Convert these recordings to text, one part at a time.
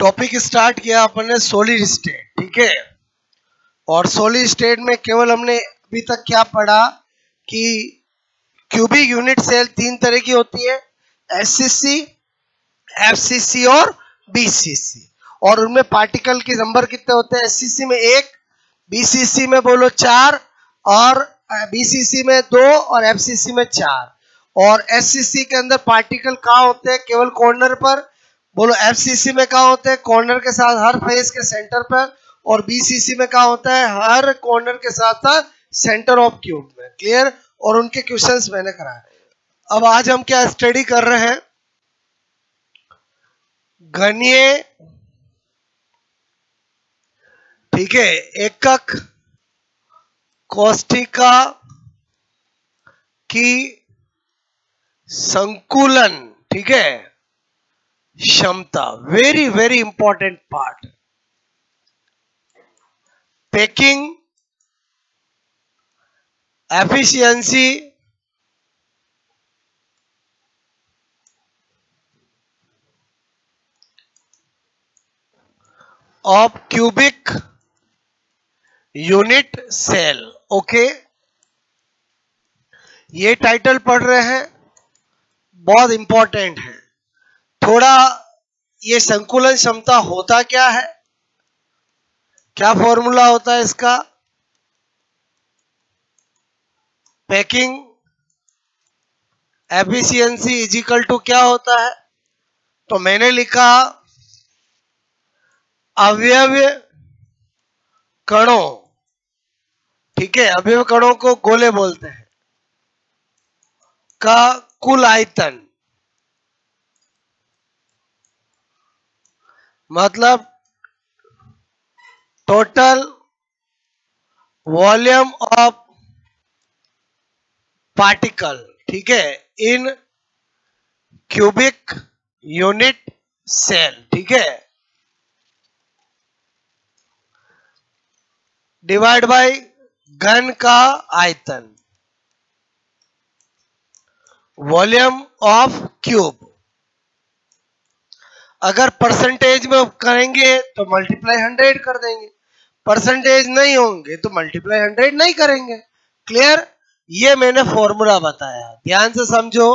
Topic start किया अपन ने solid state, ठीक है। और सॉलिड स्टेट में केवल हमने अभी तक क्या पढ़ा कि क्यूबिक यूनिट सेल तीन तरह की होती है, एससीसी, एफसीसी और बीसीसी। और उनमें पार्टिकल के नंबर कितने होते हैं? एससीसी में 1, बीसीसी में बोलो 4, और बीसीसी में 2 और एफसीसी में 4। और एससीसी के अंदर पार्टिकल कहाँ होते हैं? केवल कॉर्नर पर। बोलो एफसीसी में कहाँ होते हैं? कॉर्नर के साथ हर फेस के सेंटर पर। और बीसीसी में कहाँ होता है? हर कॉर्नर के साथ साथ सेंटर ऑफ क्यूब में। क्लियर? और उनके क्वेश्चंस मैंने कराए। अब आज हम क्या स्टडी कर रहे हैं? घनीय, ठीक है, एकक कोष्ठिका की संकुलन, ठीक है, क्षमता। Very very important part. Packing efficiency of cubic unit cell. Okay, ये टाइटल पढ़ रहे हैं, बहुत इंपॉर्टेंट है। थोड़ा ये संकुलन क्षमता होता क्या है, क्या फॉर्मूला होता है इसका? Packing efficiency is equal to क्या होता है? तो मैंने लिखा अवयव कणों, ठीक है, अवयव कणों को गोले बोलते हैं, का कुल आयतन, मतलब टोटल वॉल्यूम ऑफ पार्टिकल, ठीक है, इन क्यूबिक यूनिट सेल, ठीक है, डिवाइड बाय घन का आयतन, वॉल्यूम ऑफ क्यूब। अगर परसेंटेज में करेंगे तो मल्टीप्लाई 100 कर देंगे, परसेंटेज नहीं होंगे तो मल्टीप्लाई 100 नहीं करेंगे। क्लियर? ये मैंने फॉर्मूला बताया, ध्यान से समझो।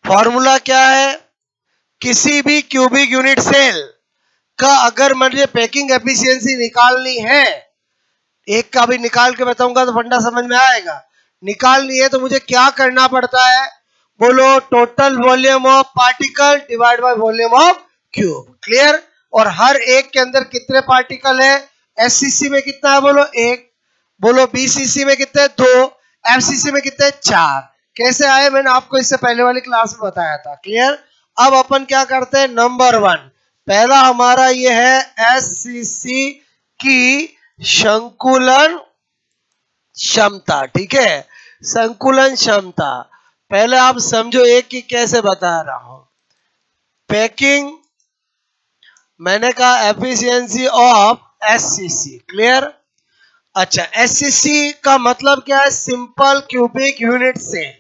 फॉर्मूला क्या है? किसी भी क्यूबिक यूनिट सेल का अगर मुझे पैकिंग एफिशिएंसी निकालनी है, एक का भी निकाल के बताऊंगा तो फंडा समझ में आएगा। निकालनी है तो मुझे क्या करना पड़ता है? बोलो total volume of particle divide by volume of cube. Clear? और हर एक के अंदर कितने पार्टिकल है? एससीसी में कितना है? बोलो 1। बोलो बीसीसी में कितने? 2। एफसीसी में कितने? 4। कैसे आए? मैंने आपको इससे पहले वाली क्लास में बताया था। क्लियर? अब अपन क्या करते हैं? नंबर 1, पहला हमारा ये है एससीसी की संकुलन क्षमता, ठीक है, संकुलन क्षमता। पहले आप समझो एक की कैसे बता रहा हूं। पैकिंग, मैंने कहा एफिशिएंसी ऑफ एससीसी। क्लियर? अच्छा, एससीसी का मतलब क्या है? सिंपल क्यूबिक यूनिट सेल,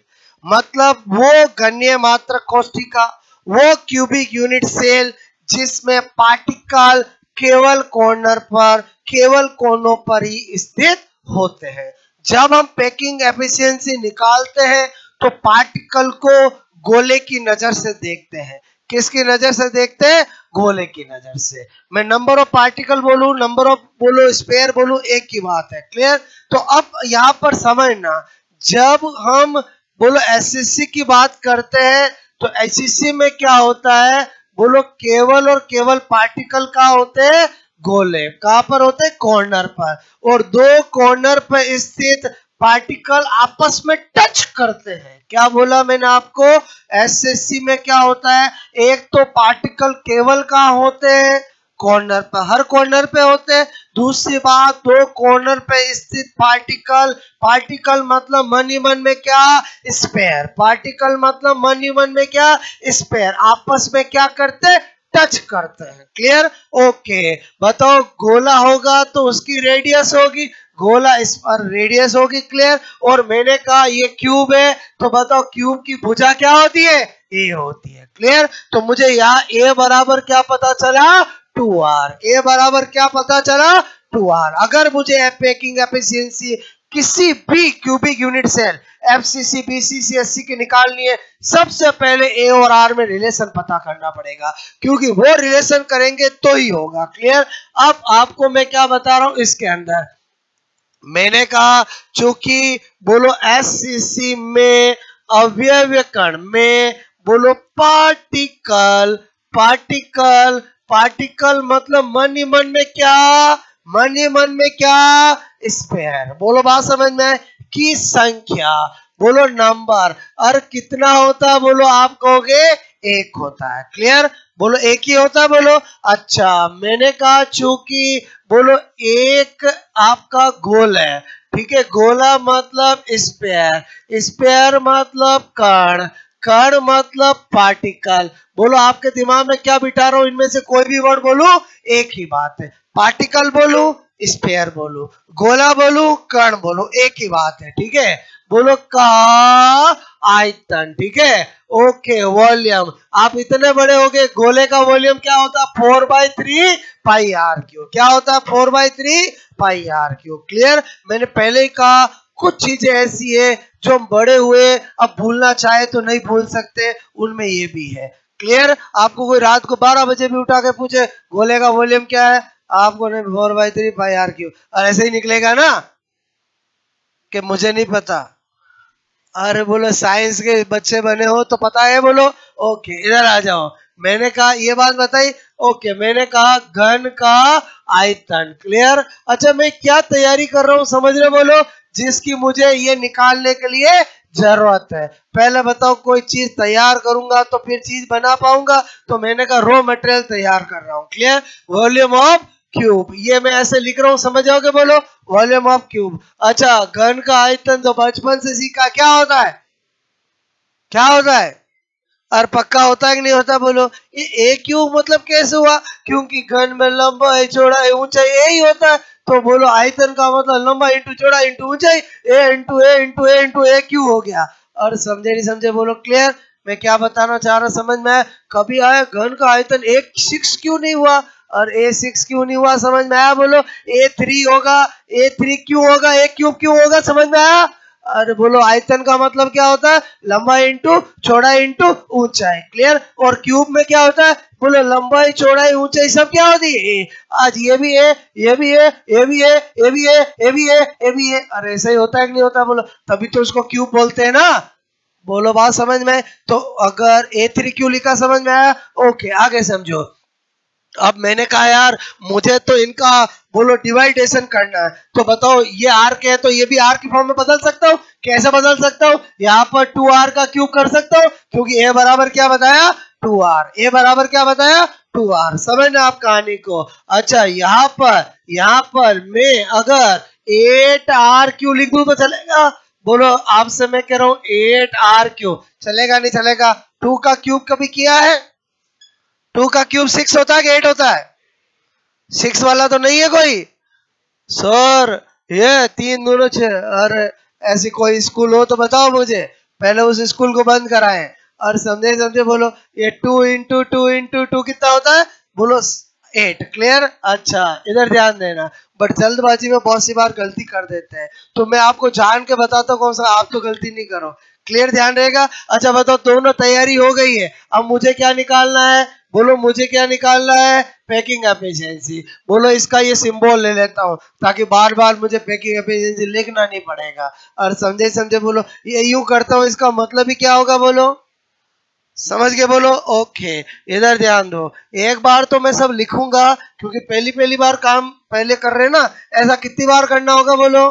मतलब वो घनीय मात्रक कोष्ठिका, वो क्यूबिक यूनिट सेल जिसमें पार्टिकल केवल कॉर्नर पर, केवल कोनों पर ही स्थित होते हैं। जब हम पैकिंग एफिशिएंसी निकालते हैं तो पार्टिकल को गोले की नजर से देखते हैं। किसकी नजर से देखते हैं? गोले की नजर से। मैं नंबर ऑफ पार्टिकल बोलूं, नंबर ऑफ बोलो, स्पेयर बोलूं, एक ही बात है। क्लियर? तो अब यहां पर समझना, जब हम बोलो एससीसी की बात करते हैं तो एससीसी में क्या होता है? बोलो केवल और केवल पार्टिकल कहाँ होते हैं? गोले। कहां पर होते हैं? कॉर्नर पर। और दो कॉर्नर पर स्थित पार्टिकल आपस में टच करते हैं। क्या बोला मैंने आपको? एसएससी में क्या होता है? एक तो पार्टिकल केवल कहाँ होते हैं? कॉर्नर पर, हर कॉर्नर पे होते हैं। दूसरी बात, दो कॉर्नर पे स्थित पार्टिकल, पार्टिकल मतलब मन ही मन में क्या? स्पेयर। पार्टिकल मतलब मन ही मन में क्या? स्पेयर। आपस में क्या करते हैं? टच करते हैं। क्लियर? ओके, बताओ गोला होगा तो उसकी रेडियस होगी, गोला इस पर रेडियस होगी। क्लियर? और मैंने कहा ये क्यूब है तो बताओ क्यूब की भुजा क्या होती है? ए होती है। क्लियर? तो मुझे यहाँ ए बराबर क्या पता चला? 2r। ए बराबर क्या पता चला 2r। अगर मुझे पैकिंग एफिशिएंसी किसी भी cubic unit cell FCC BCC SC की निकालनी है, सबसे पहले ए और आर में रिलेशन पता करना पड़ेगा, क्योंकि वो रिलेशन करेंगे तो ही होगा। क्लियर। अब आपको मैं क्या बता रहा हूं, इसके अंदर मैंने कहा चूंकि बोलो एससीसी में अवयव कण में बोलो पार्टिकल पार्टिकल पार्टिकल मतलब मन ही मन में क्या, मन ही मन में क्या, स्पेयर। बोलो बात समझ में, की संख्या बोलो नंबर। और कितना होता है बोलो, आप कहोगे एक होता है। क्लियर। बोलो एक ही होता है बोलो। अच्छा मैंने कहा चूंकि बोलो एक आपका गोल है, ठीक है, गोला मतलब स्पेयर, स्पेयर मतलब कण, कण मतलब पार्टिकल। बोलो आपके दिमाग में क्या बिठा रहा हूं, इनमें से कोई भी वर्ड बोलू एक ही बात है। पार्टिकल बोलू, स्पेयर बोलू, गोला बोलू, कण बोलू, एक ही बात है। ठीक है। बोलो का आयतन। ठीक है। ओके। वॉल्यूम, आप इतने बड़े हो गए, गोले का वॉल्यूम क्या होता है 4/3 पाई आर क्यूब। क्या होता है 4/3 पाई आर क्यूब। क्लियर। मैंने पहले ही कहा कुछ चीजें ऐसी है जो हम बड़े हुए अब भूलना चाहे तो नहीं भूल सकते, उनमें ये भी है। क्लियर। आपको कोई रात को 12 बजे भी उठा के पूछे गोले का वॉल्यूम क्या है, आपको नहीं 4/3 पाई आर क्यूब, और ऐसे ही निकलेगा ना कि मुझे नहीं पता। अरे बोलो साइंस के बच्चे बने हो तो पता है बोलो। ओके इधर आ जाओ। मैंने कहा ये बात बताई। ओके मैंने कहा घन का आयतन। क्लियर। अच्छा मैं क्या तैयारी कर रहा हूँ समझ रहे बोलो, जिसकी मुझे ये निकालने के लिए जरूरत है। पहले बताओ कोई चीज तैयार करूंगा तो फिर चीज बना पाऊंगा, तो मैंने कहा रॉ मटेरियल तैयार कर रहा हूँ। क्लियर। वॉल्यूम ऑफ क्यूब, ये मैं ऐसे लिख रहा हूँ समझ जाओगे बोलो, वॉल्यूम ऑफ क्यूब। अच्छा घन का आयतन तो बचपन से सीखा, क्या होता है, क्या होता है, और पक्का होता है कि नहीं होता बोलो। ये ए क्यूब मतलब कैसे हुआ, क्योंकि घन में लंबा है चौड़ा है ऊंचाई यही होता है, तो बोलो आयतन का मतलब लंबा इंटू चौड़ा इंटू ऊंचाई, ए इंटू ए इंटू ए इंटू ए क्यूब हो गया। और समझे नहीं समझे बोलो। क्लियर। मैं क्या बताना चाह रहा समझ में, कभी आया घन का आयतन A6 क्यों नहीं हुआ और A6 क्यों नहीं हुआ, समझ में आया बोलो। A3 होगा, A3 क्यों होगा, A क्यूब क्यों होगा, समझ में आया। अरे बोलो आयतन का मतलब क्या होता है, लंबाई इंटू चौड़ाई इंटू ऊंचाई। क्लियर। और क्यूब में क्या होता है बोलो, लंबाई चौड़ाई ऊंचाई सब क्या होती है। आज ये भी है, ये भी है, ये भी है, ये भी है, ये भी है, ये भी है। अरे ऐसा ही होता है कि नहीं होता बोलो, तभी तो उसको क्यूब बोलते हैं ना। बोलो बात समझ में। तो अगर A3 क्यों लिखा समझ में आया। ओके आगे समझो। अब मैंने कहा यार मुझे तो इनका बोलो डिवाइडेशन करना है, तो बताओ ये आर के है तो ये भी आर की फॉर्म में बदल सकता हूँ। कैसे बदल सकता हूँ, यहाँ पर 2r का क्यूब कर सकता हूँ, क्योंकि ए बराबर क्या बताया 2r, ए बराबर क्या बताया 2r। समझना आप कहानी को। अच्छा यहाँ पर मैं अगर 8r क्यूब लिख दूं तो चलेगा। बोलो आपसे मैं कह रहा हूँ 8r क्यूब चलेगा नहीं चलेगा। 2 का क्यूब कभी किया है, 2 का क्यूब 6 होता है कि 8 होता है, 6 वाला तो नहीं है कोई। सर ये 3 दूनो 6, अरे ऐसी कोई स्कूल हो तो बताओ मुझे, पहले उस स्कूल को बंद कराएं। और समझे समझे बोलो, ये 2 इंटू 2 इंटू 2 कितना होता है बोलो 8। क्लियर। अच्छा इधर ध्यान देना, बट जल्दबाजी में बहुत सी बार गलती कर देते हैं, तो मैं आपको जान के बताता हूँ कौन सा, आप तो गलती नहीं करो। क्लियर ध्यान रहेगा। अच्छा बताओ दोनों तैयारी हो गई है, अब मुझे क्या निकालना है बोलो, मुझे क्या निकालना है पैकिंग एफिशिएंसी। बोलो इसका ये सिंबल ले लेता हूँ ताकि बार बार मुझे पैकिंग एफिशिएंसी लिखना नहीं पड़ेगा। और समझे समझे बोलो, ये यूं करता हूँ इसका मतलब ही क्या होगा बोलो, समझ के बोलो। ओके इधर ध्यान दो, एक बार तो मैं सब लिखूंगा क्योंकि पहली बार काम पहले कर रहे ना, ऐसा कितनी बार करना होगा बोलो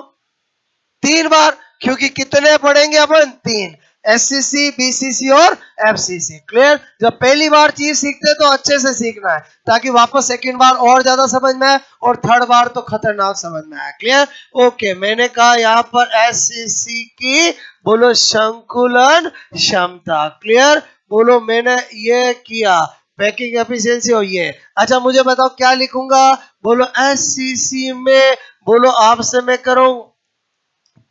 3 बार, क्योंकि कितने पढ़ेंगे अपन 3, एससीसी बीसीसी और एफसीसी। क्लियर। जब पहली बार चीज सीखते तो अच्छे से सीखना है ताकि वापस सेकंड बार और ज्यादा समझ में आए और थर्ड बार तो खतरनाक समझ में आए। क्लियर। ओके मैंने कहा यहाँ पर एससीसी की बोलो संकुलन क्षमता। क्लियर। बोलो मैंने ये किया पैकिंग एफिशिएंसी और ये। अच्छा मुझे बताओ क्या लिखूंगा बोलो एससीसी में, बोलो आपसे मैं करूं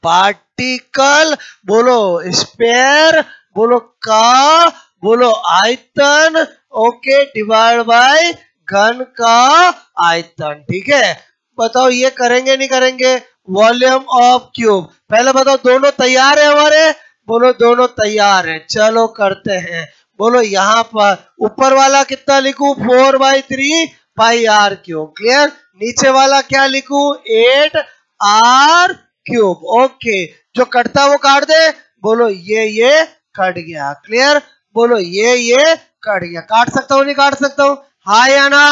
पार्टिकल, बोलो स्पेयर, बोलो का, बोलो आयतन, ओके डिवाइड बाय घन का आयतन। ठीक है, बताओ ये करेंगे नहीं करेंगे? Volume of cube. पहले बताओ दोनों तैयार है हमारे? बोलो दोनों तैयार है। चलो करते हैं। बोलो यहाँ पर ऊपर वाला कितना लिखूं? 4/3 पाई आर क्यूब। क्लियर? नीचे वाला क्या लिखूं? 8 r क्यूब। ओके, जो कटता वो काट दे। बोलो ये कट गया। क्लियर? बोलो ये कट गया। काट सकता हूँ नहीं काट सकता हूँ? हाँ या ना?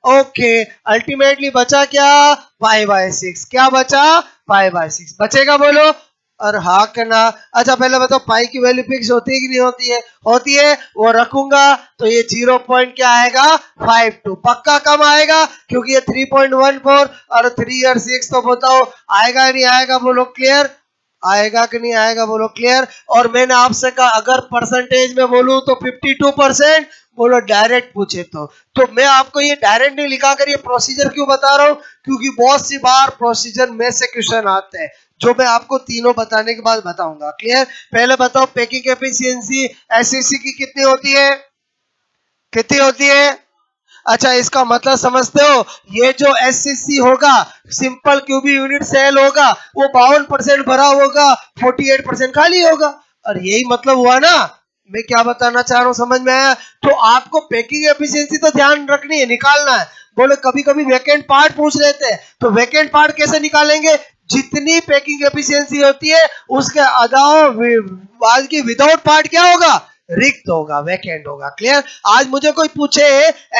ओके, अल्टीमेटली बचा क्या? पाई/6। क्या बचा? पाई/6 बचेगा। बोलो और हाँ करना। अच्छा पहले बताओ पाई की वैल्यू फिक्स होती है कि नहीं होती है? होती है। वो रखूंगा तो ये 0 पॉइंट क्या आएगा? 52। पक्का कम आएगा क्योंकि ये 3.14 और 3 और 6 तो बताओ आएगा नहीं आएगा? बोलो क्लियर? आएगा कि नहीं आएगा? बोलो क्लियर? और मैंने आपसे कहा अगर परसेंटेज में बोलूं तो 52%। बोलो डायरेक्ट पूछे तो मैं आपको ये डायरेक्ट नहीं लिखा कर ये प्रोसीजर क्यों बता रहा हूं? क्योंकि बहुत सी बार प्रोसीजर में से क्वेश्चन आते हैं जो मैं आपको तीनों बताने के बाद बताऊंगा। क्लियर? पहले बताओ पैकिंग एफिशिएंसी एससीसी की कितनी होती है? कितनी होती है? अच्छा इसका मतलब समझते हो? ये जो एससीसी होगा सिंपल क्यूबिक यूनिट सेल होगा वो 52% भरा होगा, 48% खाली होगा। और यही मतलब हुआ ना? मैं क्या बताना चाह रहा हूं समझ में आया? तो आपको पैकिंग एफिशिएंसी तो ध्यान रखनी है, निकालना है। बोले कभी कभी वैकेंट पार्ट पूछ लेते हैं तो वैकेंट पार्ट कैसे निकालेंगे? जितनी पैकिंग एफिशिएंसी होती है उसके अलावा बाद की विदाउट पार्ट क्या होगा? रिक्त होगा, वैकेंट होगा। क्लियर? आज मुझे कोई पूछे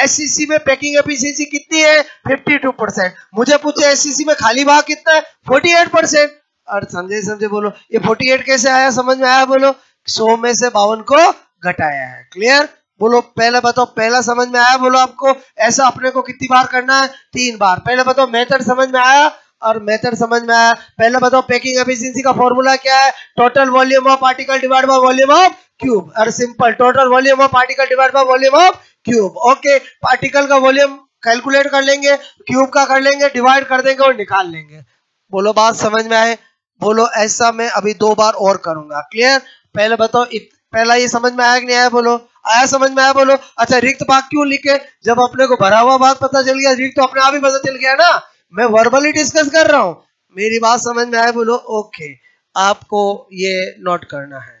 एससीसी में पैकिंग एफिशिएंसी कितनी है? 52%। मुझे पूछे एससीसी में खाली भाग कितना है? 48%। और समझे बोलो ये 48 कैसे आया? समझ में आया? बोलो 100 में से 52 को घटाया है। क्लियर? बोलो पहले बताओ पहला समझ में आया? बोलो आपको ऐसा अपने को कितनी बार करना है? 3 बार। पहले बताओ मेथड समझ में आया? और मेथड समझ में आया? पहले बताओ पैकिंग एफिशिएंसी का फॉर्मूला क्या है? Total volume of particle divide by volume of cube. और simple total volume of particle divide by volume of cube. Okay, particle का वॉल्यूम कैलकुलेट कर लेंगे, क्यूब का कर लेंगे, डिवाइड कर देंगे और निकाल लेंगे। बोलो बात समझ में आए? बोलो ऐसा मैं अभी 2 बार और करूंगा। क्लियर? पहले बताओ पहला ये समझ में आया कि नहीं आया? बोलो आया? समझ में आया? बोलो अच्छा रिक्त भाग क्यों लिखे? जब अपने को भरा हुआ भाग पता चल गया रिक्त तो अपने आप ही पता चल गया ना। मैं वर्बली डिस्कस कर रहा हूं। मेरी बात समझ में आया? बोलो ओके, आपको ये नोट करना है।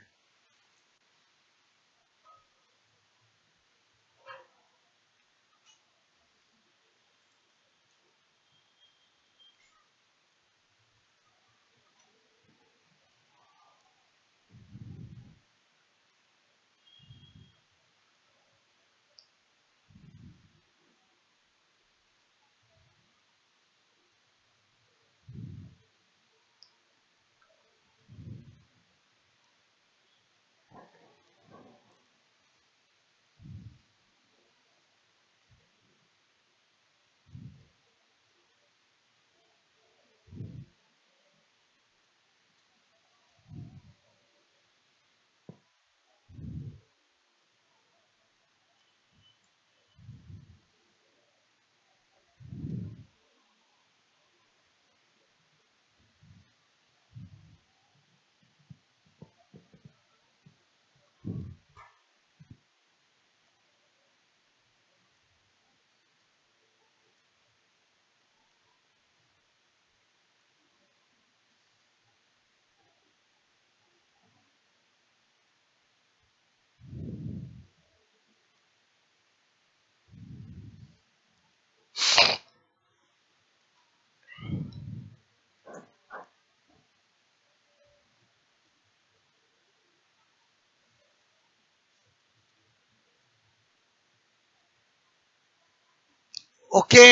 ओके,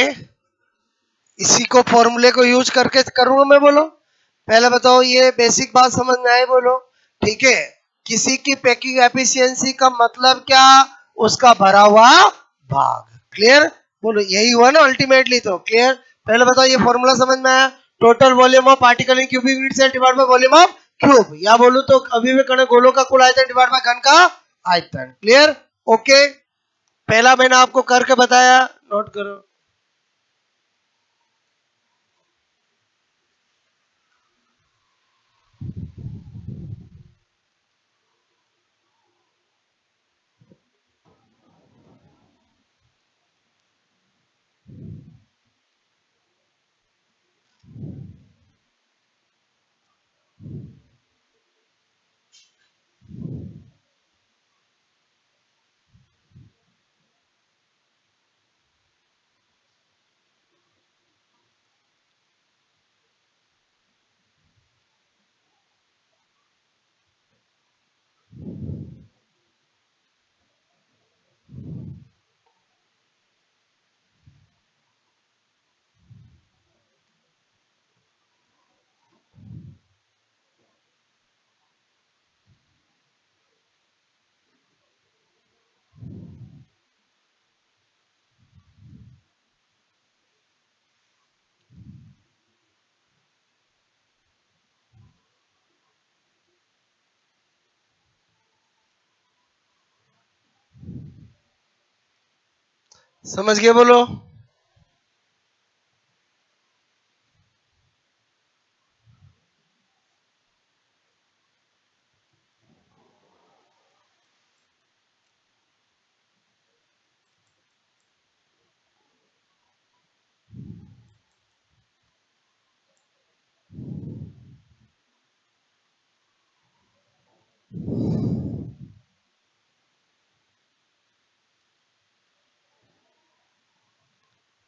इसी को फॉर्मूले को यूज करके करूंगा मैं। बोलो पहले बताओ ये बेसिक बात समझ में आए? बोलो ठीक है। किसी की पैकिंग एफिशिएंसी का मतलब क्या? उसका भरा हुआ भाग। क्लियर? बोलो यही हुआ ना अल्टीमेटली तो। क्लियर? पहले बताओ ये फॉर्मूला समझ में आया? Total volume of particle in cubic unit cell divide by volume of cube, या बोलूं तो अभिव्यक्त कण गोलों का कुल आयतन डिवाइड बाय घन का आयतन। क्लियर? ओके, पहला मैंने आपको करके बताया, नोट करो। समझ गए बोलो।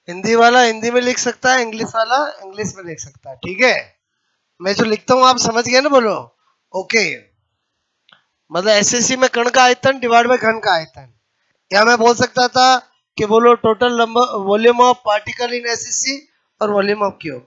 हिंदी वाला हिंदी में लिख सकता है, इंग्लिश वाला इंग्लिश में लिख सकता है, ठीक है। मैं जो लिखता हूँ आप समझ गए ना बोलो। ओके, मतलब एसएससी में कण का आयतन डिवाइड बाय घन का आयतन, या मैं बोल सकता था कि बोलो total number volume of particle in SSC और वॉल्यूम ऑफ क्यूब।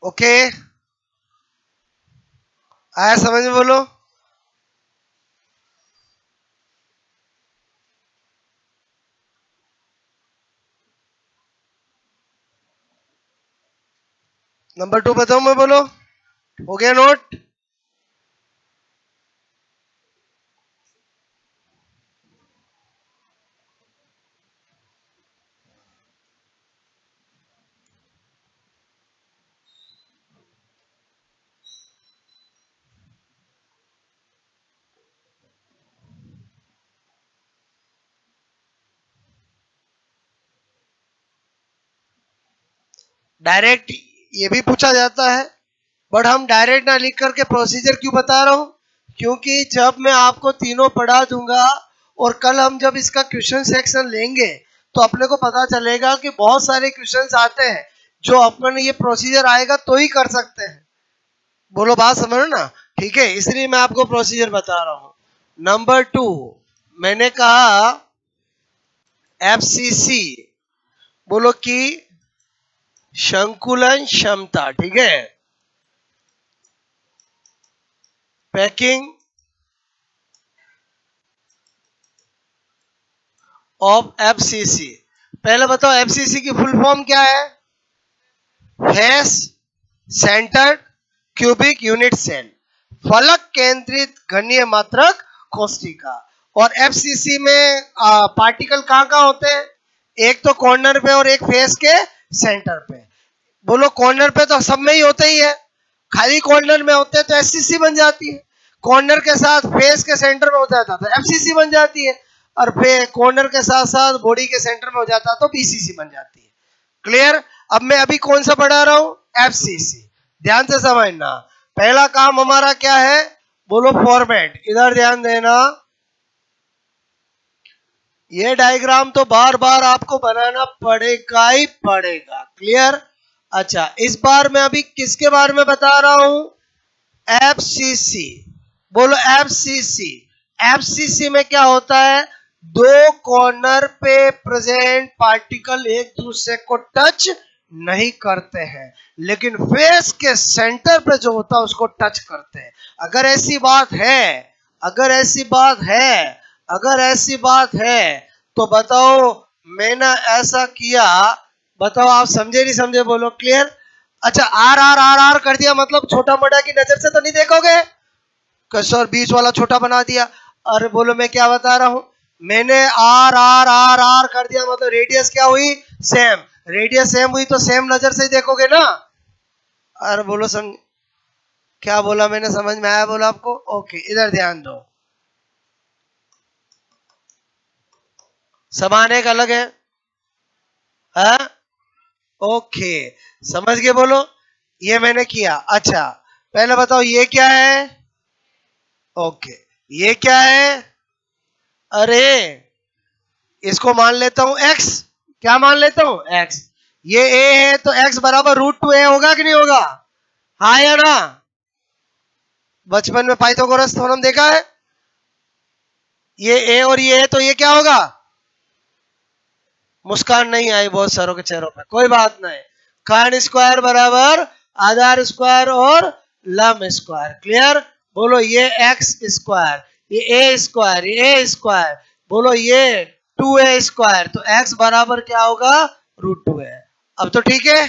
ओके, आया समझ में बोलो। नंबर 2 बताऊं मैं बोलो, हो गया नोट। डायरेक्ट ये भी पूछा जाता है, बट हम डायरेक्ट ना लिख करके प्रोसीजर क्यों बता रहा हूं, क्योंकि जब मैं आपको तीनों पढ़ा दूंगा और कल हम जब इसका क्वेश्चन सेक्शन लेंगे तो अपने को पता चलेगा कि बहुत सारे क्वेश्चंस आते हैं जो अपन ये प्रोसीजर आएगा तो ही कर सकते हैं। बोलो बात समझो ना, ठीक है, इसलिए मैं आपको प्रोसीजर बता रहा हूं। नंबर 2 मैंने कहा एफसीसी, बोलो कि संकुलन क्षमता, ठीक है, पैकिंग ऑफ एफसीसी। पहले बताओ एफसीसी की फुल फॉर्म क्या है? Face centred cubic unit cell, फलक केंद्रित घनीय मात्रक कोशिका। और एफसीसी में पार्टिकल कहाँ कहाँ होते हैं? एक तो कॉर्नर पे और एक फेस के सेंटर पे। बोलो कॉर्नर पे तो सब में ही होते ही है, खाली कॉर्नर में होते हैं तो एफसीसी बन जाती है, कॉर्नर के साथ फेस के सेंटर में हो जाता तो एफसीसी बन जाती है, और कॉर्नर के साथ साथ बॉडी के सेंटर में हो जाता तो बीसीसी बन जाती है। क्लियर? अब मैं अभी कौन सा पढ़ा रहा हूं? एफसीसी। ध्यान से समझना, पहला काम हमारा क्या है? बोलो फॉर्मेट, इधर ध्यान देना। ये डायग्राम तो बार बार आपको बनाना पड़ेगा ही पड़ेगा। क्लियर? अच्छा, इस बार मैं अभी किसके बारे में बता रहा हूं? एफसीसी। बोलो एफसीसी। एफसीसी में क्या होता है? दो कॉर्नर पे प्रेजेंट पार्टिकल एक दूसरे को टच नहीं करते हैं, लेकिन फेस के सेंटर पे जो होता है उसको टच करते हैं। अगर ऐसी बात है, अगर ऐसी बात है, अगर ऐसी बात है तो बताओ मैंने ऐसा किया, बताओ आप समझे नहीं समझे, बोलो क्लियर। अच्छा आर आर आर आर कर दिया मतलब छोटा मोटा की नजर से तो नहीं देखोगे, सर बीच वाला छोटा बना दिया। अरे बोलो मैं क्या बता रहा हूं, मैंने आर आर आर आर कर दिया मतलब रेडियस क्या हुई, सेम। रेडियस सेम हुई तो सेम नजर से ही देखोगे ना। अरे बोलो समझ, क्या बोला मैंने, समझ में आया बोला आपको? ओके इधर ध्यान दो, समान एक अलग है, हाँ ओके समझ गए बोलो। ये मैंने किया। अच्छा पहले बताओ ये क्या है, ओके ये क्या है, अरे इसको मान लेता हूं x, क्या मान लेता हूं x, ये a है तो x बराबर √2a होगा कि नहीं होगा, हाँ या ना। बचपन में पाइथागोरस थ्योरम देखा है, ये a और ये है तो ये क्या होगा, मुस्कान नहीं आई बहुत सारों के चेहरों पे, कोई बात नहीं। कान स्क्वायर बराबर आधार स्क्वायर और लंब स्क्वायर, क्लियर। बोलो ये एक्स स्क्वायर, ये ए स्क्वायर, ये ए स्क्वायर, बोलो ये 2a स्क्वायर, तो x बराबर क्या होगा, √2a। अब तो ठीक है,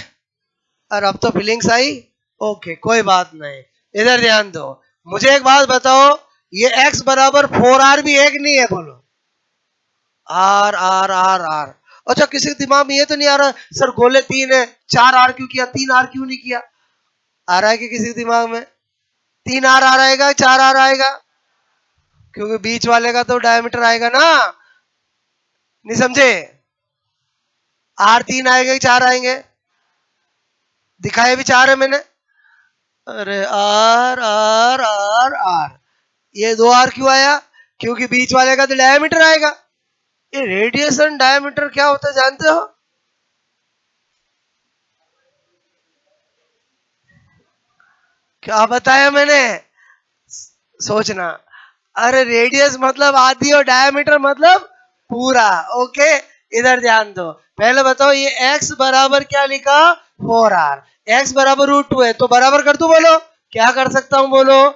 और अब तो फीलिंग्स आई, ओके कोई बात नहीं। इधर ध्यान दो, मुझे एक बात बताओ, ये x बराबर 4r भी है कि नहीं है, बोलो आर आर आर आर। अच्छा किसी के दिमाग में ये तो नहीं आ रहा सर गोले 3 है, 4r क्यों किया, 3r क्यों नहीं किया, आ रहा है कि किसी के दिमाग में 3r आ रहेगा, 4r आएगा, क्योंकि बीच वाले का तो डायमीटर आएगा ना, नहीं समझे, r3 आएगा कि 4 आएंगे, दिखाए भी 4 है मैंने। अरे आर आर आर आर, ये 2r क्यों आया, क्योंकि बीच वाले का तो डायमीटर आएगा। ये रेडिएशन डायमीटर क्या होता है जानते हो, क्या बताया मैंने, सोचना। अरे रेडियस मतलब आधी और डायमीटर मतलब पूरा, ओके। इधर ध्यान दो, पहले बताओ ये x बराबर क्या लिखा, 4r, x बराबर √2 है तो बराबर कर दू, बोलो क्या कर सकता हूं, बोलो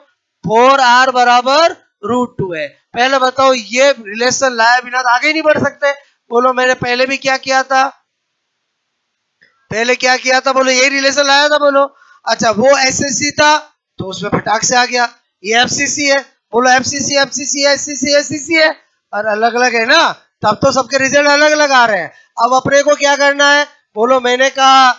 4r बराबर √2 है। पहले बताओ ये रिलेशन लाए बिना तो आगे नहीं बढ़ सकते, बोलो मैंने पहले भी क्या किया था, पहले क्या किया था, बोलो यही रिलेशन लाया था, बोलो। अच्छा वो एसएससी था तो उसमें फटाक से आ गया, ये एफसीसी है, बोलो एफसीसी एफसीसी एससीसी एससीसी है, और अलग अलग है ना, तब तो सबके रिजल्ट अलग अलग आ रहे हैं। अब अपने को क्या करना है, बोलो मैंने कहा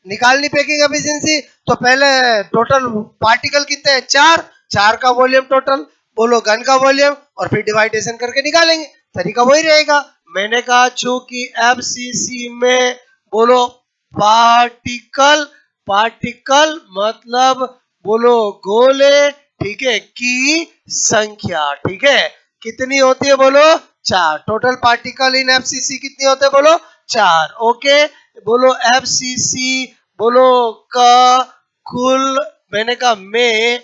निकालनी पैकिंग एफिशिएंसी, तो पहले टोटल पार्टिकल कितने हैं, 4, 4 का वॉल्यूम टोटल, बोलो गन का वॉल्यूम, और फिर डिवाइडेशन करके निकालेंगे, तरीका वही रहेगा। मैंने कहा चूंकि एफसीसी में बोलो पार्टिकल, पार्टिकल मतलब बोलो गोले, ठीक है, की संख्या, ठीक है, कितनी होती है, बोलो 4, टोटल पार्टिकल इन एफसीसी कितने होते हैं, बोलो 4, ओके। बोलो एफसीसी बोलो का कुल, मैंने कहा में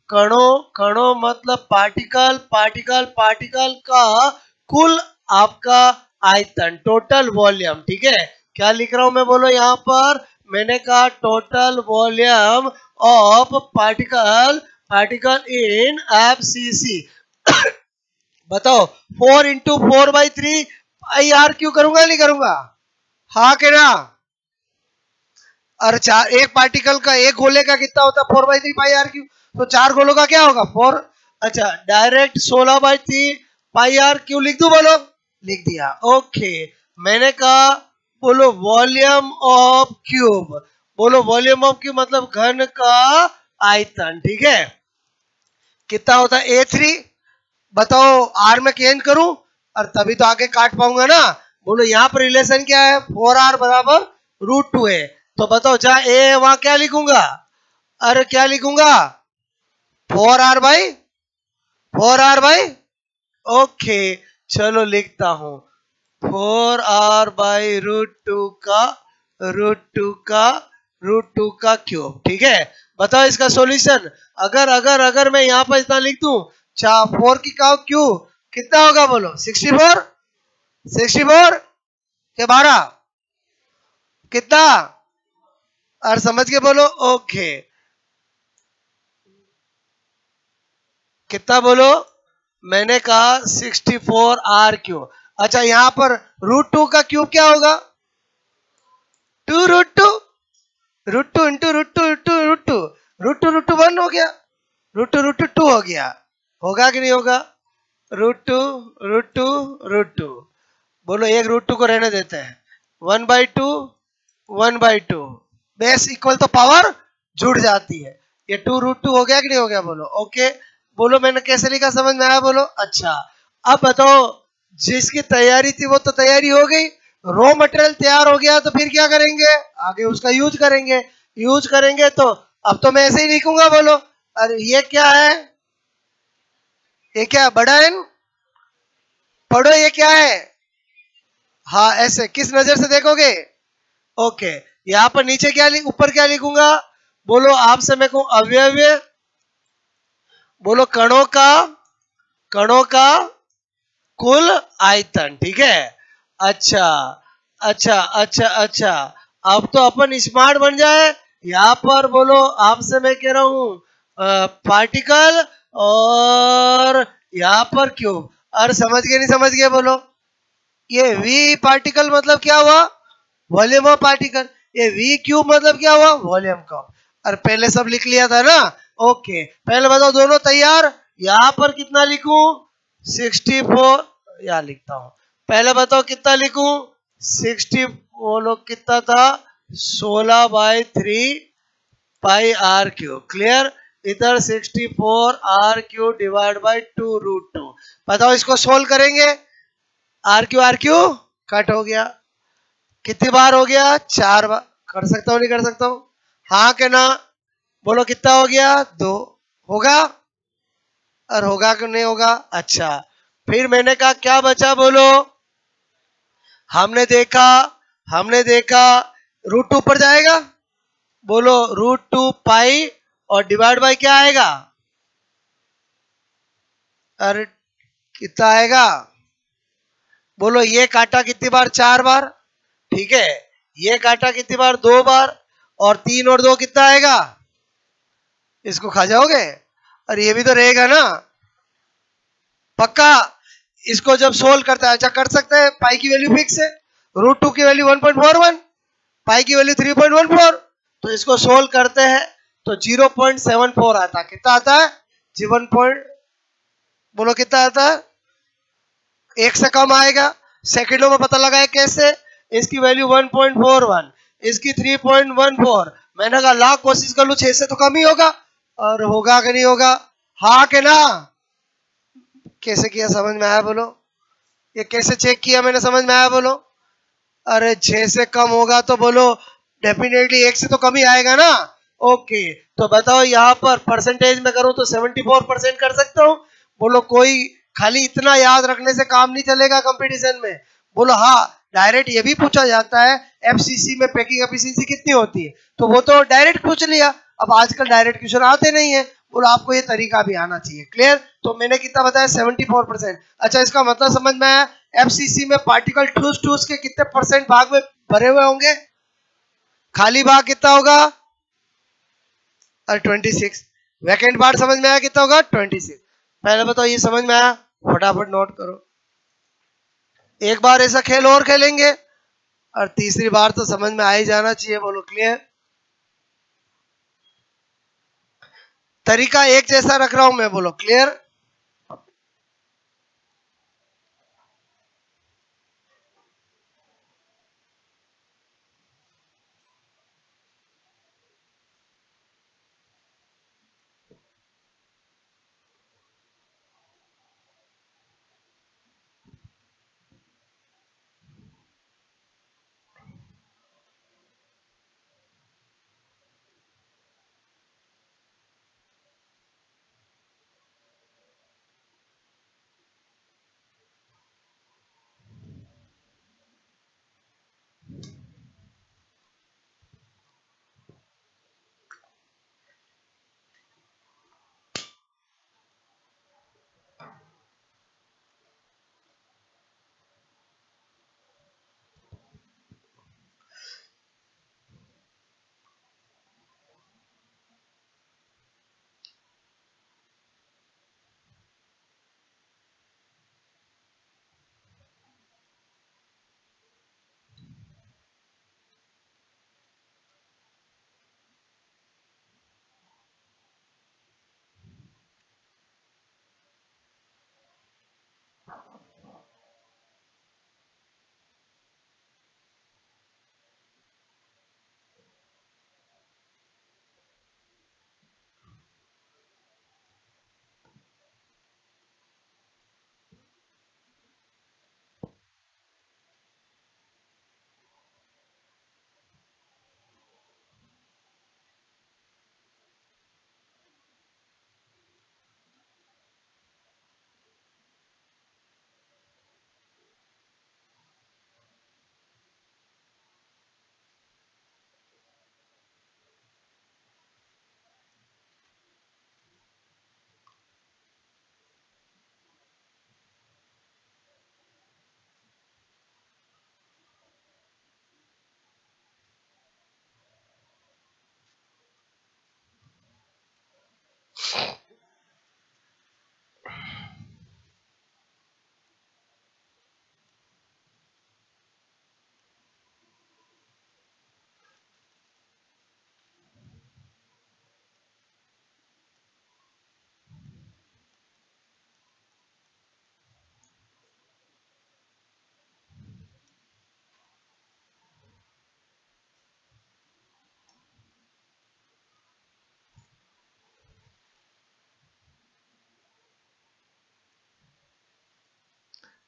कणों, कणों मतलब पार्टिकल, पार्टिकल पार्टिकल का कुल आपका आयतन, टोटल वॉल्यूम, ठीक है। क्या लिख रहा हूं मैं, बोलो यहाँ पर मैंने कहा total volume of particle, particle in FCC. बताओ 4 इंटू 4/3 आई आर क्यों करूंगा, नहीं करूंगा, हाँ के ना। और चार, एक पार्टिकल का, एक गोले का कितना होता है, 4/3 पाई आर क्यू, तो 4 गोलों का क्या होगा 4। अच्छा डायरेक्ट 16/3 पाई आर क्यू लिख दूं, बोलो लिख दिया, ओके। मैंने कहा बोलो वॉल्यूम ऑफ क्यूब, बोलो वॉल्यूम ऑफ क्यूब मतलब घन का आयतन, ठीक है, कितना होता है A3, बताओ R में चेंज करूं और तभी तो आगे काट पाऊंगा ना। बोलो यहाँ पर रिलेशन क्या है, 4R बराबर √2 है, तो बताओ जहां A है वहां क्या लिखूंगा, अरे क्या लिखूंगा 4R/, ओके चलो लिखता हूं 4R/√2 का √2 का क्यूब, ठीक है। बताओ इसका सॉल्यूशन, अगर मैं यहां पर इतना लिख दूं 4 की का क्यूब कितना होगा बोलो? 64, 64 के 12 कितना? और समझ के बोलो ओके। कितना बोलो? मैंने कहा 64 आर क्यूब। अच्छा यहां पर √2 का क्यूब क्या होगा? 2 √2, √2 इंटू √2 इंटू √2, √2 1 हो गया, √2 2 हो गया। होगा कि नहीं होगा? √2 √2 √2 बोलो, एक √2 को रहने देते हैं। 1/2 1/2 बेस इक्वल तो पावर जुड़ जाती है। ये 2 √2 हो गया कि नहीं हो गया? बोलो ओके। बोलो मैंने कैसे लिखा, समझ में आया? बोलो अच्छा। अब बताओ, जिसकी तैयारी थी वो तो तैयारी हो गई, रॉ मटेरियल तैयार हो गया, तो फिर क्या करेंगे? आगे उसका यूज करेंगे। यूज करेंगे तो अब तो मैं ऐसे ही लिखूंगा। बोलो अरे ये क्या है? ये क्या बड़ा एन? पढ़ो ये क्या है? हाँ ऐसे किस नजर से देखोगे? ओके। यहां पर नीचे क्या ऊपर क्या लिखूंगा? बोलो आपसे मैं कहूं अवयव, बोलो कणों का कुल आयतन, ठीक है। अच्छा अच्छा अच्छा अच्छा, अब तो अपन स्मार्ट बन जाए। यहां पर बोलो आपसे मैं कह रहा हूं पार्टिकल, और यहां पर क्यूब। और समझ गए नहीं समझ गए? बोलो ये वी पार्टिकल मतलब क्या हुआ? Volume of particle. ये वी क्यूब मतलब क्या हुआ? वॉल्यूम का। और पहले सब लिख लिया था ना। ओके पहले बताओ, दोनों तैयार? यहां पर कितना लिखूं? 64 या लिखता हूं। पहले बताओ कितना लिखूं? 60, बोलो कितना था? 16/3 पाई आर क्यूब। क्लियर? इधर 64 आर क्यूब डिवाइड बाई 2 √2। बताओ इसको सोल्व करेंगे। आर क्यू कट हो गया। कितनी बार हो गया? 4 बार। कर सकता हूं नहीं कर सकता हूं? हाँ के ना? बोलो कितना हो गया? 2 होगा। और होगा कि नहीं होगा? अच्छा फिर मैंने कहा क्या बचा? बोलो हमने देखा √2 ऊपर जाएगा। बोलो √2 पाई और डिवाइड बाय क्या आएगा? अरे कितना आएगा? बोलो ये काटा कितनी बार? 4 बार। ठीक है, ये काटा कितनी बार? 2 बार। और 3 और 2 कितना आएगा? इसको खा जाओगे? और ये भी तो रहेगा ना पक्का? इसको जब सोल्व करता है, अच्छा कर सकते हैं, पाई की वैल्यू फिक्स है, √2 की वैल्यू 1.41, पाई की वैल्यू 3.14। तो इसको सोल्व करते हैं तो 0.74 आता है। कितना आता है? जीवन पॉइंट, बोलो कितना आता है? 1 से कम आएगा। सेकंडों में पता लगा है कैसे? इसकी वैल्यू 1.41, इसकी 3.14। मैंने कहा लाख कोशिश कर लू 6 से तो कम ही होगा। और होगा कि नहीं होगा? हाँ के ना? कैसे किया समझ में आया? बोलो ये कैसे चेक किया मैंने, समझ में आया? बोलो अरे 6 से कम होगा तो बोलो डेफिनेटली 1 से तो कम ही आएगा ना। ओके तो बताओ यहाँ पर परसेंटेज में करूं तो 74% कर सकता हूँ। बोलो कोई खाली इतना याद रखने से काम नहीं चलेगा कंपटीशन में। बोलो हाँ, डायरेक्ट ये भी पूछा जाता है एफसीसी में पैकिंग एफिशिएंसी कितनी होती है, तो वो तो डायरेक्ट पूछ लिया। अब आजकल डायरेक्ट क्वेश्चन आते नहीं है। बोलो आपको ये तरीका भी आना चाहिए। क्लियर? तो मैंने कितना बताया? 74%। अच्छा इसका मतलब समझ में आया? एफसीसी में पार्टिकल ठूस ठूस के कितने परसेंट भाग में भरे हुए होंगे? खाली भाग कितना होगा? और 26। वैकेंट पार्ट समझ में आया कितना होगा? 26। पहले बताओ ये समझ में आया? फटाफट नोट करो। एक बार ऐसा खेल और खेलेंगे और तीसरी बार तो समझ में आ ही जाना चाहिए। बोलो क्लियर? तरीका एक जैसा रख रहा हूं मैं। बोलो क्लियर?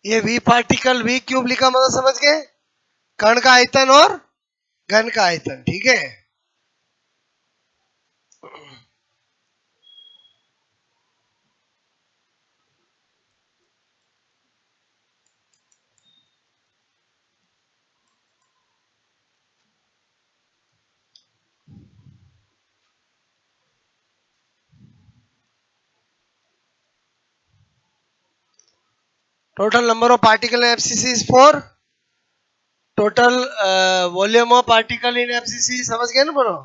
ये v पार्टिकल v क्यूब लिखा मतलब समझ गए, कण का आयतन और घन का आयतन, ठीक है। Total number of particle in FCC is 4, total volume of particle in FCC, समझ गए ना बोलो।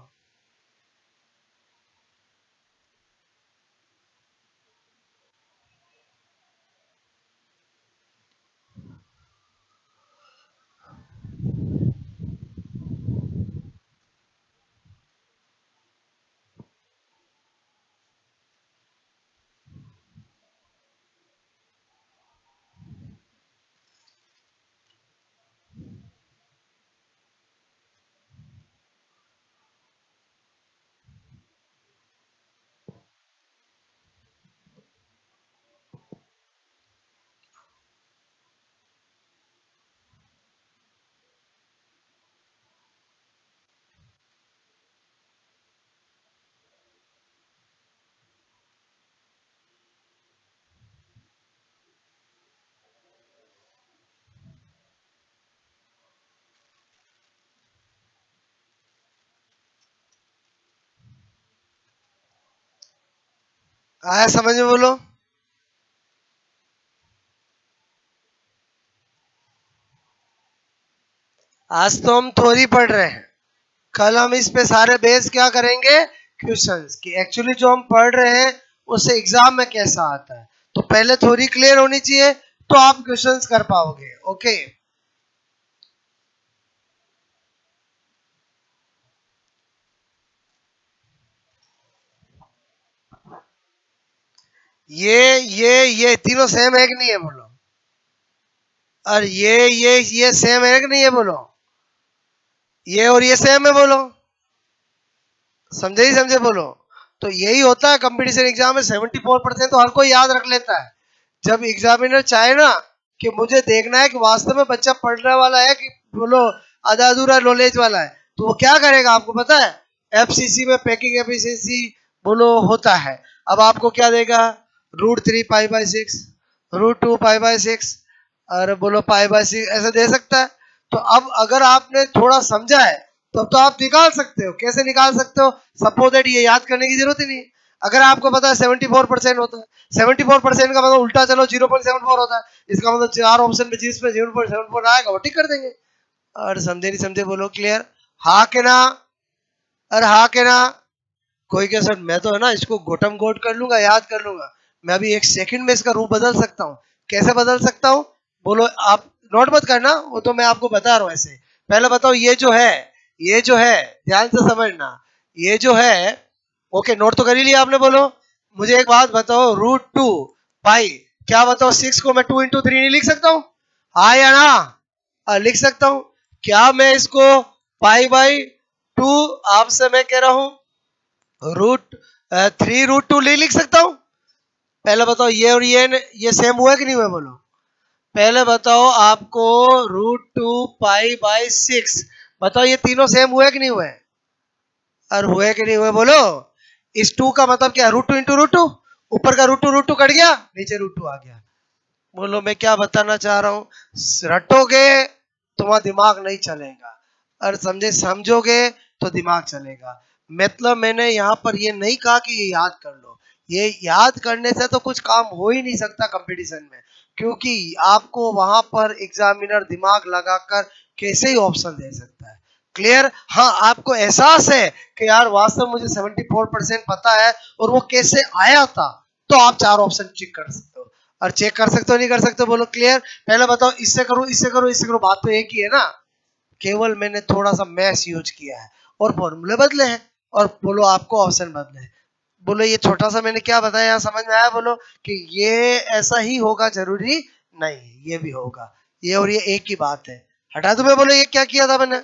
आया समझ में बोलो। आज तो हम थ्योरी पढ़ रहे हैं, कल हम इस पे सारे बेस क्या करेंगे, क्वेश्चंस की। एक्चुअली जो हम पढ़ रहे हैं उससे एग्जाम में कैसा आता है, तो पहले थ्योरी क्लियर होनी चाहिए तो आप क्वेश्चंस कर पाओगे। ओके, ये तीनों सेम है कि नहीं है बोलो, और ये सेम है कि नहीं है बोलो, ये और ये सेम है बोलो, समझे ही समझे बोलो। तो यही होता है कंपटीशन एग्जाम में, 74% तो हर कोई याद रख लेता है। जब एग्जामिनर चाहे ना कि मुझे देखना है कि वास्तव में बच्चा पढ़ने वाला है कि बोलो आधा अधूरा नॉलेज वाला है, तो वो क्या करेगा आपको पता है, एफसीसी में पैकिंग एफिशिएंसी बोलो होता है। अब आपको क्या देगा, √3 π/6, √2 π/6, और बोलो π/6 ऐसे दे सकता है। तो अब अगर आपने थोड़ा समझा है तो आप निकाल सकते हो। कैसे निकाल सकते हो, सपोज दैट ये याद करने की जरूरत ही नहीं। अगर आपको पता है 74% होता है, 74% का मतलब उल्टा चलो 0.74 होता है, इसका मतलब 4 ऑप्शन में जिसमें 0.74 आएगा वो टिक कर देंगे। और समझे नहीं समझे बोलो, क्लियर, हाँ के ना, अरे हाँ के ना। कोई कह सर मैं तो है ना इसको गोटम गोट कर लूंगा, याद कर लूंगा, मैं अभी 1 सेकंड में इसका रूप बदल सकता हूँ। कैसे बदल सकता हूँ बोलो, आप नोट मत करना, वो तो मैं आपको बता रहा हूँ ऐसे। पहले बताओ ये जो है ध्यान से समझना, ये जो है, ओके नोट तो कर ही लिया आपने। बोलो मुझे एक बात बताओ, √2 π, क्या बताओ 6 को मैं 2 × 3 नहीं लिख सकता हूँ, हाँ या ना, लिख सकता हूँ। क्या मैं इसको π/2 आपसे मैं कह रहा हूँ √3 √2 नहीं लिख सकता हूँ। पहले बताओ ये और ये सेम हुआ कि नहीं हुआ बोलो, पहले बताओ आपको √2 π/6, बताओ ये तीनों सेम हुए कि नहीं हुए, और हुए कि नहीं हुए बोलो। इस 2 का मतलब क्या, √2 × √2, ऊपर का √2 कट गया, नीचे √2 आ गया। बोलो मैं क्या बताना चाह रहा हूँ, रटोगे तुम्हारा दिमाग नहीं चलेगा, और समझोगे तो दिमाग चलेगा। मतलब मैंने यहाँ पर ये नहीं कहा कि ये याद कर लो, ये याद करने से तो कुछ काम हो ही नहीं सकता कंपटीशन में, क्योंकि आपको वहां पर एग्जामिनर दिमाग लगाकर कैसे ही ऑप्शन दे सकता है। क्लियर, हाँ आपको एहसास है कि यार वास्तव मुझे 74% पता है और वो कैसे आया था, तो आप 4 ऑप्शन चेक कर सकते हो। और चेक कर सकते हो नहीं कर सकते बोलो, क्लियर। पहले बताओ इससे करो इससे करो इससे करो, बात तो एक ही है ना, केवल मैंने थोड़ा सा मैथ यूज किया है और फॉर्मूले बदले हैं, और बोलो आपको ऑप्शन बदले हैं। बोलो ये छोटा सा मैंने क्या बताया, यहाँ समझ में आया बोलो, कि ये ऐसा ही होगा जरूरी नहीं, ये भी होगा, ये और ये एक ही बात है। हटा दो मैं बोलो ये क्या किया था मैंने,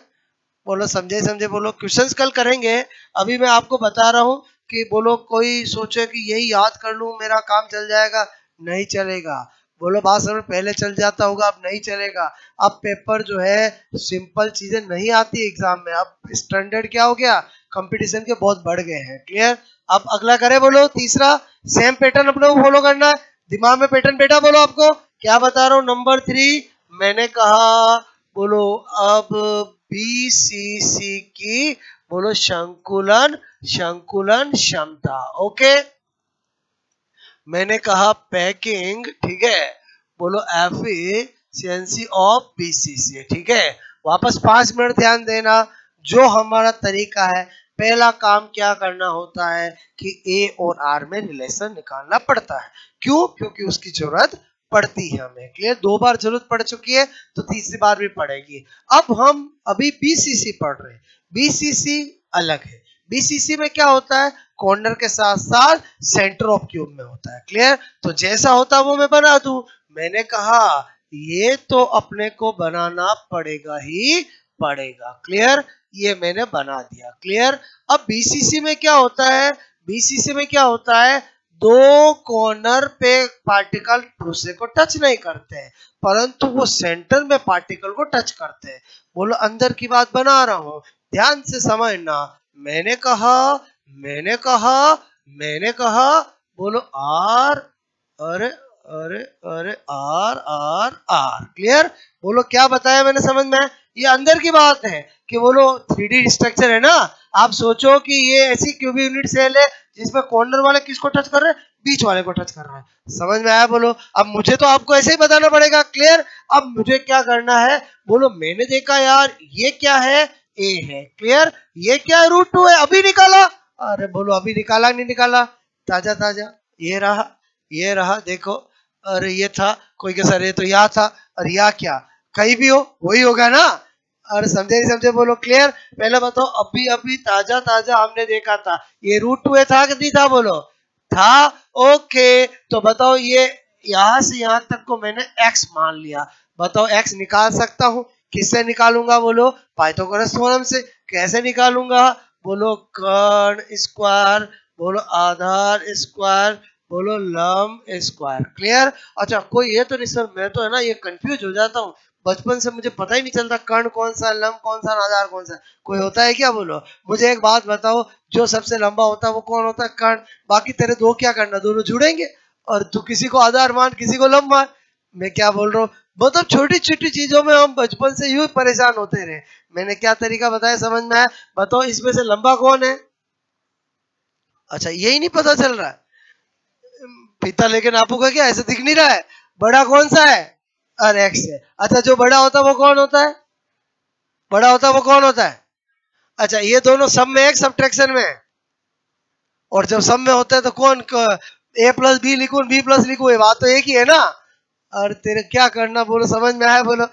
बोलो समझे समझे बोलो। क्वेश्चंस कल करेंगे, अभी मैं आपको बता रहा हूँ कि बोलो कोई सोचे कि यही याद कर लूं मेरा काम चल जाएगा, नहीं चलेगा। बोलो बात समझ पहले चल जाता होगा, अब नहीं चलेगा। अब पेपर जो है सिंपल चीजें नहीं आती एग्जाम में, अब स्टैंडर्ड क्या हो गया, कंपटीशन के बहुत बढ़ गए हैं। क्लियर। अब अगला करें, बोलो तीसरा, सेम पैटर्न अपने को फॉलो करना है। दिमाग में पैटर्न बेटा बोलो, आपको क्या बता रहा हूँ। नंबर 3 मैंने कहा, बोलो अब बीसीसी की बोलो संकुलन क्षमता। ओके, मैंने कहा पैकिंग, ठीक है, बोलो एफिशिएंसी ऑफ बीसीसी, ठीक है। वापस 5 मिनट ध्यान देना। जो हमारा तरीका है, पहला काम क्या करना होता है कि ए और आर में रिलेशन निकालना पड़ता है। क्यों? क्योंकि उसकी जरूरत पड़ती है हमें। क्लियर। 2 बार जरूरत पड़ चुकी है तो तीसरी बार भी पड़ेगी। अब हम अभी बीसीसी पढ़ रहे हैं, बीसीसी अलग है। बीसीसी में क्या होता है, कॉर्नर के साथ साथ सेंटर ऑफ क्यूब में होता है। क्लियर। तो जैसा होता है वो मैं बना दूं। मैंने कहा ये तो अपने को बनाना पड़ेगा ही पड़ेगा। क्लियर, ये मैंने बना दिया। क्लियर। अब बीसीसी में क्या होता है, बीसीसी में क्या होता है, 2 कॉर्नर पे पार्टिकल दूसरे को टच नहीं करते हैं, परंतु वो सेंटर में पार्टिकल को टच करते हैं। बोलो अंदर की बात बना रहा हूं, ध्यान से समझना। मैंने कहा मैंने कहा मैंने कहा, बोलो आर, अरे अरे अरे आर आर आर। क्लियर। बोलो क्या बताया मैंने, समझ में? ये अंदर की बात है कि बोलो 3D स्ट्रक्चर है ना। आप सोचो कि ये ऐसी क्यूबिक यूनिट सेल है जिसमें कॉर्नर वाले किसको टच कर रहे हैं, बीच वाले को टच कर रहा है। समझ में आया? बोलो अब मुझे तो आपको ऐसे ही बताना पड़ेगा। क्लियर। अब मुझे क्या करना है, बोलो मैंने देखा यार ये क्या है, ए है। क्लियर। ये क्या है, √2 है, अभी निकाला। अरे बोलो अभी निकाला नहीं निकाला, ताजा ताजा ये रहा देखो। अरे ये था, कोई के सर ये तो यहाँ था, और यहाँ क्या, कहीं भी हो वही होगा ना। और समझे नहीं समझे बोलो। क्लियर। पहले बताओ, अभी अभी ताजा ताजा हमने देखा था, ये √2 था कि नहीं था, बोलो था। ओके, तो बताओ ये यहां से यहां तक को मैंने x मान लिया। बताओ x निकाल सकता हूं, किससे निकालूंगा, बोलो पाइथागोरस थ्योरम से। कैसे निकालूंगा, बोलो कर्ण स्क्वायर, बोलो आधार स्क्वायर, बोलो लंब स्क्वायर। क्लियर। अच्छा कोई ये तो नहीं सर, मैं तो है ना ये कंफ्यूज हो जाता हूँ, बचपन से मुझे पता ही नहीं चलता कर्ण कौन सा, लंब कौन सा, आधार कौन सा। कोई होता है क्या, बोलो मुझे एक बात बताओ, जो सबसे लंबा होता है वो कौन होता है, कर्ण। बाकी तेरे दो क्या करना, दोनों जुड़ेंगे, और तू किसी को आधार मान किसी को लंब मान। मैं क्या बोल रहा हूँ, मतलब छोटी छोटी चीजों में हम बचपन से यूं परेशान होते रहे। मैंने क्या तरीका बताया, समझ में आया? बताओ इसमें से लंबा कौन है। अच्छा यही नहीं पता चल रहा है, फीता लेके नापूंगा क्या, ऐसे दिख नहीं रहा है। बड़ा कौन सा है, और एक्स है। अच्छा जो बड़ा होता है वो कौन होता है, बड़ा होता है वो कौन होता है। अच्छा ये दोनों सब में है, सब्ट्रैक्शन में है। और जब सब में होता है तो कौन, a + b लिखूं b + लिखूं, ये बात तो एक ही है ना। और तेरे क्या करना, बोलो समझ में आया, बोलो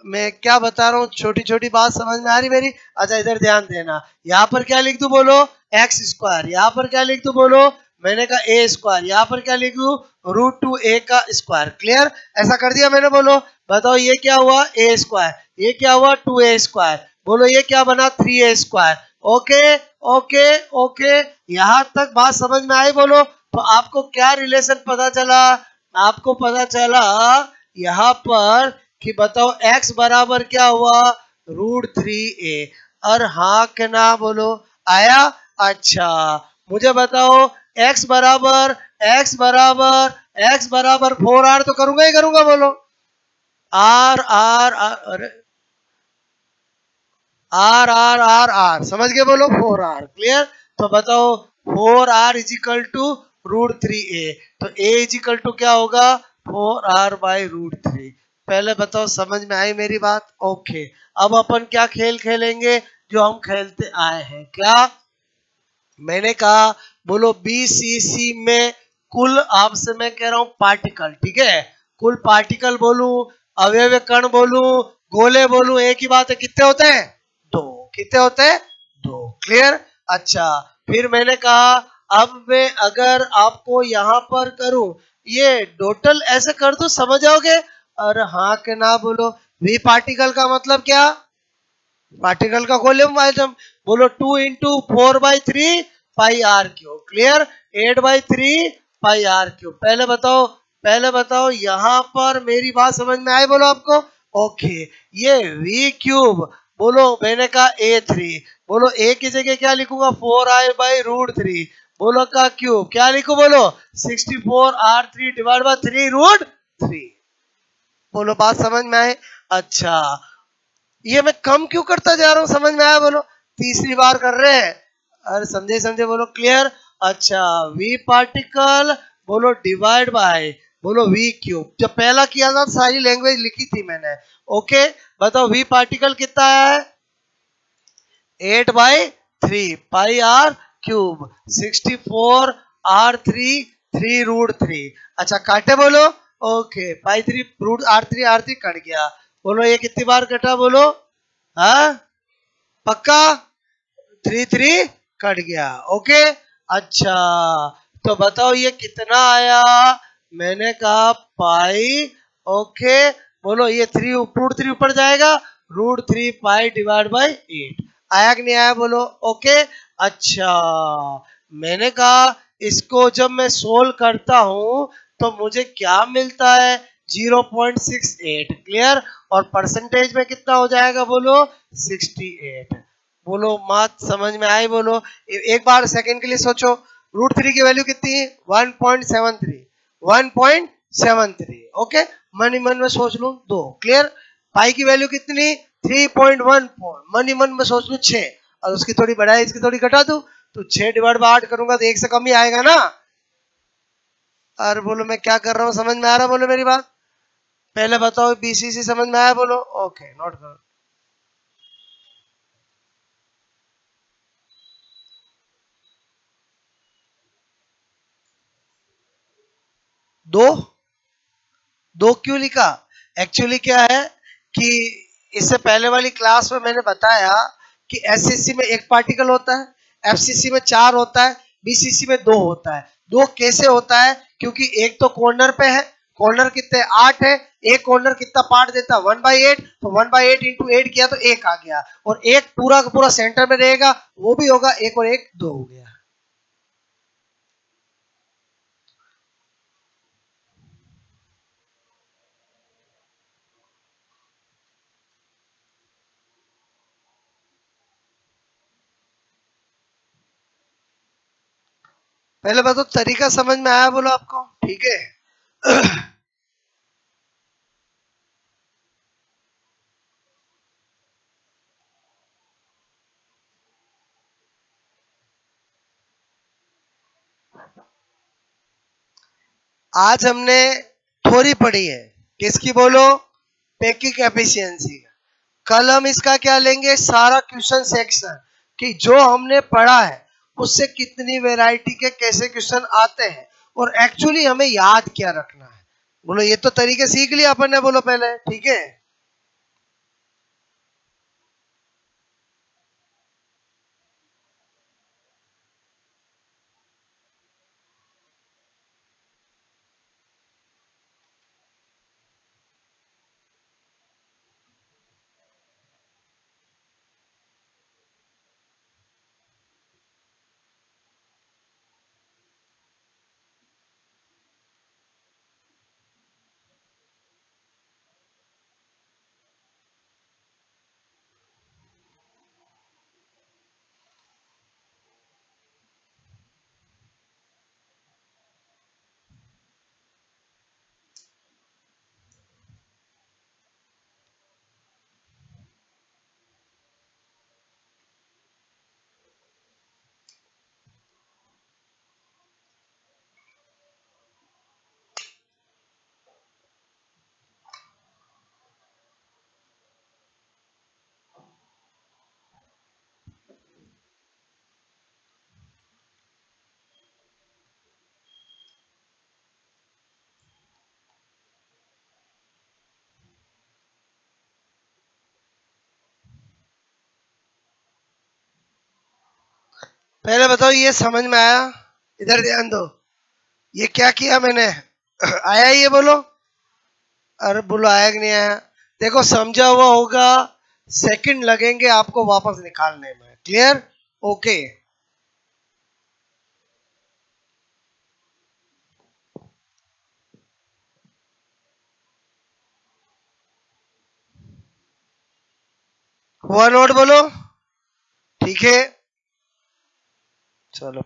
मैं क्या बता रहा हूँ, छोटी छोटी बात समझ में आ रही मेरी। अच्छा इधर ध्यान देना, यहाँ पर क्या लिख दूं, बोलो x²। यहाँ पर क्या लिख दूं, बोलो मैंने कहा a²। यहाँ पर क्या लिख दूं, √2a का स्क्वायर। क्लियर। ऐसा कर दिया मैंने। बोलो बताओ ये क्या हुआ, a², ये क्या हुआ 2a², बोलो ये क्या बना 3a²। ओके ओके ओके, यहाँ तक बात समझ में आई। बोलो तो आपको क्या रिलेशन पता चला, आपको पता चला यहाँ पर कि बताओ x बराबर क्या हुआ, √3a। और हाँ के ना बोलो, आया। अच्छा मुझे बताओ x बराबर 4r तो करूंगा ही करूंगा, बोलो r r r, अरे r r r r, समझ गए, बोलो 4r। क्लियर। तो बताओ 4r = √3a, तो a = क्या होगा, 4r/√3। पहले बताओ समझ में आई मेरी बात। ओके, अब अपन क्या खेल खेलेंगे जो हम खेलते आए हैं। क्या मैंने कहा, बोलो बीसीसी में कुल, आपसे मैं कह रहा हूं पार्टिकल, ठीक है, कुल पार्टिकल बोलूं, अवयव कण बोलूं, गोले बोलूं, एक ही बात है, कितने होते हैं, 2। कितने होते हैं, 2। क्लियर। अच्छा फिर मैंने कहा अब मैं अगर आपको यहां पर करूं, ये टोटल ऐसे कर दूं, समझ जाओगे। और हाँ के ना बोलो, वी पार्टिकल का मतलब क्या, पार्टिकल का वॉल्यूम आइटम। बोलो 2 × 4/3 πr3। क्लियर। 8/3 πr3। पहले बताओ पहले बताओ यहाँ पर मेरी बात समझ में आई बोलो आपको? ओके, ये v क्यूब बोलो मैंने कहा a3, बोलो a की जगह क्या लिखूंगा 4i/√3, बोलो का क्यूब क्या लिखू बोलो 64r3 डिवाइड बाय 3√3। बोलो बात समझ में आए? अच्छा, ये मैं कम क्यों करता जा रहा हूँ समझ में आया बोलो? तीसरी बार कर रहे हैं, अरे समझे समझे बोलो क्लियर? अच्छा, v पार्टिकल बोलो डिवाइड बाय बोलो v क्यूब, जब पहला किया था सारी लैंग्वेज लिखी थी मैंने। ओके, बताओ v पार्टिकल कितना है? 8/3 पाई r क्यूब 64r3 3√3। अच्छा काटे बोलो? ओके, पाई 3 रूट r3 कट गया। बोलो ये कितनी बार कटा बोलो? हाँ पक्का? 3 कट गया। ओके, अच्छा तो बताओ ये कितना आया? मैंने कहा पाई, ओके बोलो ये √3 ऊपर जाएगा, √3 पाई डिवाइड बाय 8 आया कि नहीं आया बोलो? ओके, अच्छा मैंने कहा इसको जब मैं सोल्व करता हूं तो मुझे क्या मिलता है? 0.68। क्लियर? और परसेंटेज में कितना हो जाएगा बोलो? 68। बोलो बात समझ में आई बोलो? एक बार सेकंड के लिए सोचो, √3 की वैल्यू कितनी है? 1.73। 1.73। ओके, मन ही मन में सोच लूं 2। क्लियर? पाई की वैल्यू कितनी? 3.14। मन ही मन में सोच लूं 6, और उसकी थोड़ी बढ़ाई इसकी थोड़ी घटा दूं तो 6 डिवाइड बाय 8 करूंगा तो 1 से कम ही आएगा ना। अरे बोलो मैं क्या कर रहा हूँ समझ में आ रहा बोलो मेरी बात? पहले बताओ बीसीसी समझ में आया बोलो? ओके नोट करो। दो दो क्यों लिखा? एक्चुअली क्या है कि इससे पहले वाली क्लास में मैंने बताया कि एससीसी में एक पार्टिकल होता है, एफसीसी में 4 होता है, बीसीसी में 2 होता है। 2 कैसे होता है? क्योंकि एक तो कॉर्नर पे है, कॉर्नर कितने 8 है, एक कॉर्नर कितना पार्ट देता है 1/8, तो 1/8 इंटू 8 किया तो 1 आ गया, और एक पूरा का पूरा सेंटर में रहेगा वो भी होगा 1 और 1 2 हो गया। पहले बताओ तरीका समझ में आया बोलो आपको? ठीक है। आज हमने थ्योरी पढ़ी है, किसकी बोलो? Packing efficiency. कल हम इसका क्या लेंगे? सारा क्वेश्चन सेक्शन, कि जो हमने पढ़ा है उससे कितनी वैरायटी के कैसे क्वेश्चन आते हैं और एक्चुअली हमें याद क्या रखना है। बोलो ये तो तरीके सीख लिया अपन ने बोलो पहले। ठीक है, पहले बताओ ये समझ में आया? इधर ध्यान दो, ये क्या किया मैंने? आया ये बोलो? अरे बोलो आया कि नहीं आया? देखो समझा हुआ होगा, सेकंड लगेंगे आपको वापस निकालने में। क्लियर? ओके, हुआ नोट बोलो। ठीक है, चलो।